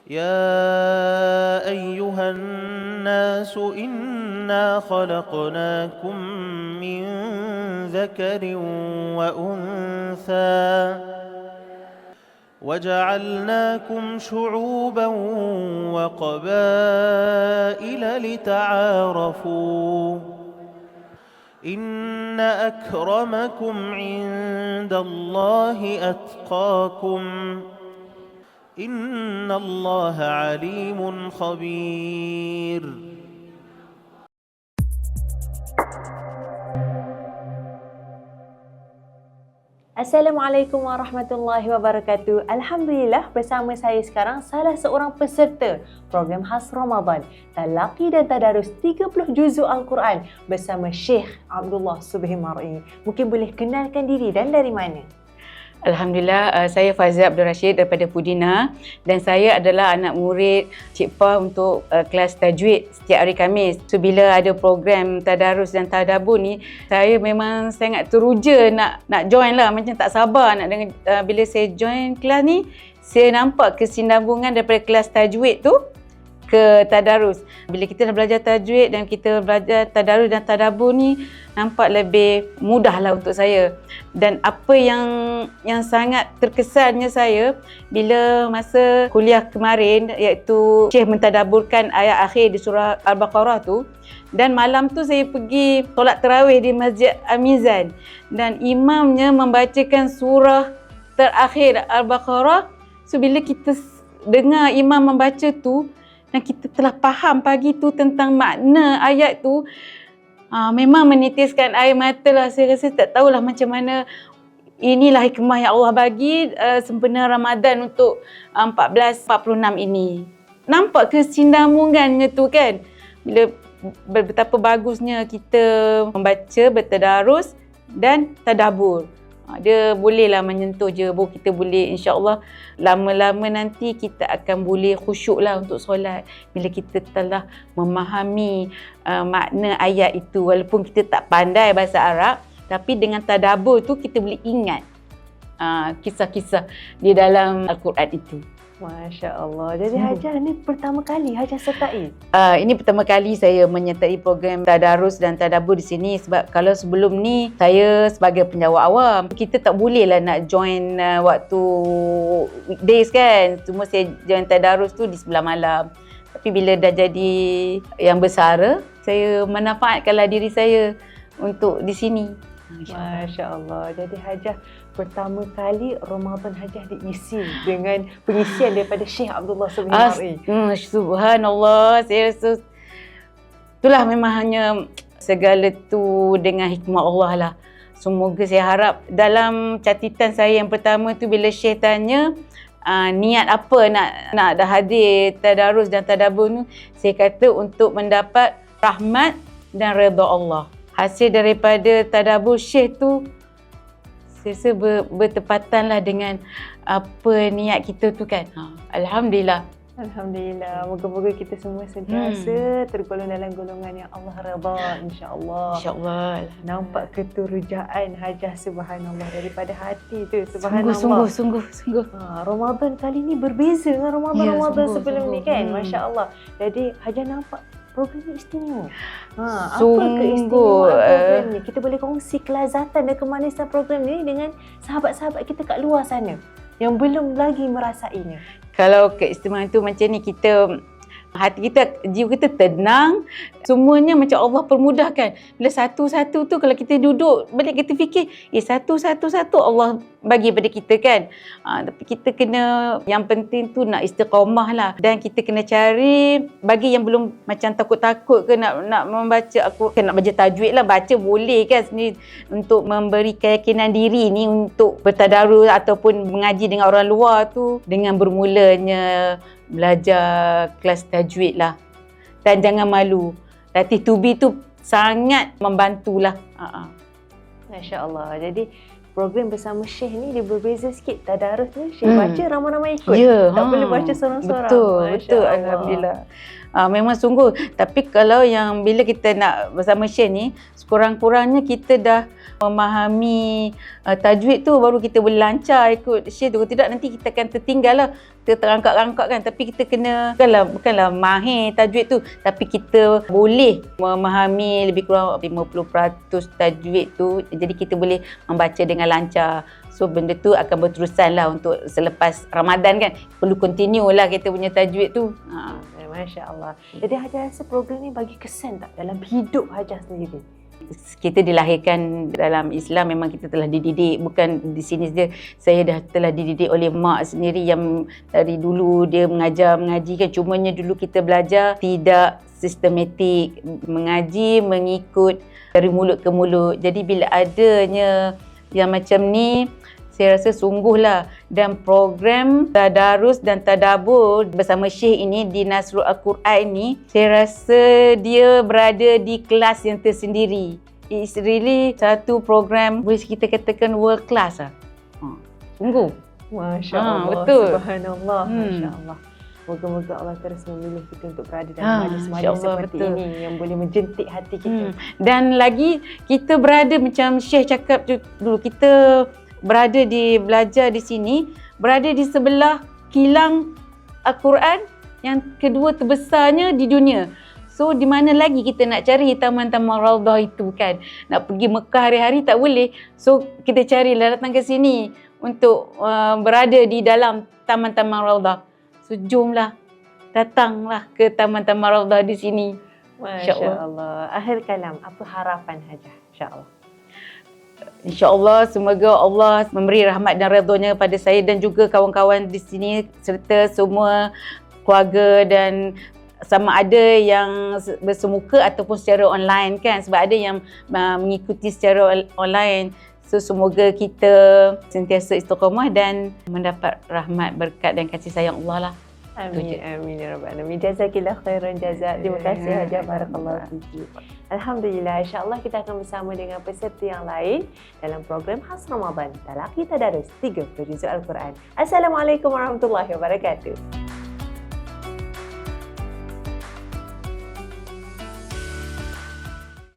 يا أيها الناس إنا خلقناكم من ذكر وأنثى وجعلناكم شعوبا وقبائل لتعارفوا إن أكرمكم عند الله أتقاكم إن الله عليم خبير. Assalamualaikum warahmatullahi wabarakatuh. Alhamdulillah, bersama saya sekarang salah seorang peserta program khas Ramadan Talaqi dan Tadarus 30 juzuk Al-Quran bersama Syekh Abdullah Subhi Mar'i. Mungkin boleh kenalkan diri dan dari mana? Alhamdulillah, saya Fazia Abdul Rashid daripada Pudina dan saya adalah anak murid Cik Pa untuk kelas tajwid setiap hari Khamis. So bila ada program tadarus dan tadabbur ni, saya memang sangat teruja nak join lah, macam tak sabar nak dengar. Bila saya join kelas ni, saya nampak kesinambungan daripada kelas tajwid tu ke tadarus. Bila kita dah belajar tajwid dan kita belajar tadarus dan tadabbur ni, nampak lebih mudah lah untuk saya. Dan apa yang sangat terkesannya saya bila masa kuliah kemarin, iaitu Syekh mentadabburkan ayat akhir di surah Al-Baqarah tu, dan malam tu saya pergi solat tarawih di Masjid Al-Mizan dan imamnya membacakan surah terakhir Al-Baqarah. So bila kita dengar imam membaca tu dan kita telah faham pagi tu tentang makna ayat tu, memang menitiskan air mata lah. Saya rasa tak tahulah macam mana. Inilah hikmah yang Allah bagi sempena Ramadan untuk 1446 ini. Nampak kesinambungannya tu kan? Bila betapa bagusnya kita membaca, bertadarus dan tadabbur. Dia bolehlah menyentuh je. Kita boleh, insya-Allah lama-lama nanti kita akan boleh khusyuk lah untuk solat bila kita telah memahami makna ayat itu. Walaupun kita tak pandai bahasa Arab, tapi dengan tadabbur tu kita boleh ingat kisah-kisah di dalam Al-Quran itu. Masya Allah. Jadi Hajah ni pertama kali Hajah sertai? Ini pertama kali saya menyertai program tadarus dan tadabbur di sini, sebab kalau sebelum ni saya sebagai penjawat awam, kita tak boleh lah nak join waktu weekdays kan. Cuma saya join tadarus tu di sebelah malam. Tapi bila dah jadi yang bersara, saya memanfaatkanlah diri saya untuk di sini. Masya Allah. Jadi Hajah pertama kali Ramadan Hajah diisi dengan pengisian daripada Syekh Abdullah Subhi Mar'i. Subhanallah. Saya rasa itulah memang hanya segala tu dengan hikmah Allah lah. Semoga saya harap dalam catatan saya yang pertama tu bila Syekh tanya niat apa nak dah hadir tadarus dan tadabbur ni, saya kata untuk mendapat rahmat dan redha Allah. Hasil daripada tadabbur Syekh tu saya rasa bertepatanlah dengan apa niat kita tu kan. Alhamdulillah. Alhamdulillah. Moga-moga kita semua sentiasa tergolong dalam golongan yang Allah redha, insya-Allah. Insya-Allah. Nampak keturjaan Hajah, subhanallah, daripada hati tu, subhanallah. Sungguh. Ramadan kali ni berbeza dengan Ramadan sebelum ni kan. Masya-Allah. Jadi Hajah nampak program ni istimewa. Apa keistimewaan program ni? Kita boleh kongsi kelazatan dan kemanisan program ni dengan sahabat-sahabat kita kat luar sana yang belum lagi merasainya. Kalau keistimewaan tu macam ni, kita hati kita, jiwa kita tenang, semuanya macam Allah permudahkan. Bila satu-satu tu kalau kita duduk balik kita fikir, satu-satu Allah bagi pada kita kan. Tapi kita kena, yang penting tu nak istiqamah lah. Dan kita kena cari, bagi yang belum macam takut-takut ke nak membaca, aku nak baca tajwid lah, baca boleh kan sendiri untuk memberi keyakinan diri ni untuk bertadarus ataupun mengaji dengan orang luar tu, dengan bermulanya belajar kelas tajwid lah. Dan jangan malu. Latih tubi tu sangat membantulah. Masya Allah. Jadi program bersama Syekh ni dia berbeza sikit. Tadarus ni Syekh baca, ramai-ramai ikut. Tak boleh baca seorang-seorang. Betul. Alhamdulillah. Memang sungguh. Tapi kalau yang bila kita nak bersama Syekh ni, sekurang-kurangnya kita dah memahami tajwid tu, baru kita boleh lancar ikut Syekh tu. Kalau tidak nanti kita akan tertinggal lah. Kita terangkat-rangkat kan. Tapi kita kena, bukanlah mahir tajwid tu, tapi kita boleh memahami lebih kurang 50% tajwid tu. Jadi kita boleh membaca dengan lancar. So benda tu akan berterusan lah untuk selepas Ramadan kan. Perlu continue lah kita punya tajwid tu. Masya Allah. Jadi Hajah rasa program ni bagi kesan tak dalam hidup Hajah sendiri? Kita dilahirkan dalam Islam, memang kita telah dididik, bukan di sini saja. Saya dah telah dididik oleh mak sendiri yang dari dulu dia mengaji kan. Cumanya dulu kita belajar tidak sistematik, mengaji mengikut dari mulut ke mulut. Jadi bila adanya yang macam ni, saya rasa sungguhlah, dan program tadarus dan tadabbur bersama Syekh ini di Nasrul Al-Quran ni, saya rasa dia berada di kelas yang tersendiri. It's really satu program boleh kita katakan world class lah. Sungguh. Masya Allah. Betul. Subhanallah. Masya Allah. Moga-moga Allah terus memilih kita untuk berada dalam majlis-majlis seperti ini yang boleh menjentik hati kita. Dan lagi kita berada macam Syekh cakap dulu, kita berada belajar di sini, berada di sebelah kilang Al-Quran yang kedua terbesarnya di dunia. So di mana lagi kita nak cari taman-taman Raudhah itu kan? Nak pergi Mekah hari-hari tak boleh. So kita carilah datang ke sini untuk berada di dalam taman-taman Raudhah. So jomlah, datanglah ke taman-taman Raudhah di sini. Masya Allah. Akhir kalam, apa harapan Hajah? InsyaAllah. InsyaAllah semoga Allah memberi rahmat dan redha-Nya pada saya dan juga kawan-kawan di sini serta semua keluarga, dan sama ada yang bersemuka ataupun secara online kan, sebab ada yang mengikuti secara online. So semoga kita sentiasa istiqamah dan mendapat rahmat, berkat dan kasih sayang Allah lah. Amin, amin ya rabbal alamin. Jazakillah khairan jazak. Terima kasih Hajah, barakallahu fiki. Alhamdulillah, insya-Allah kita akan bersama dengan peserta yang lain dalam program khas Ramadan Talaqi Tadarus 30 Juzuk Al-Quran. Assalamualaikum warahmatullahi wabarakatuh.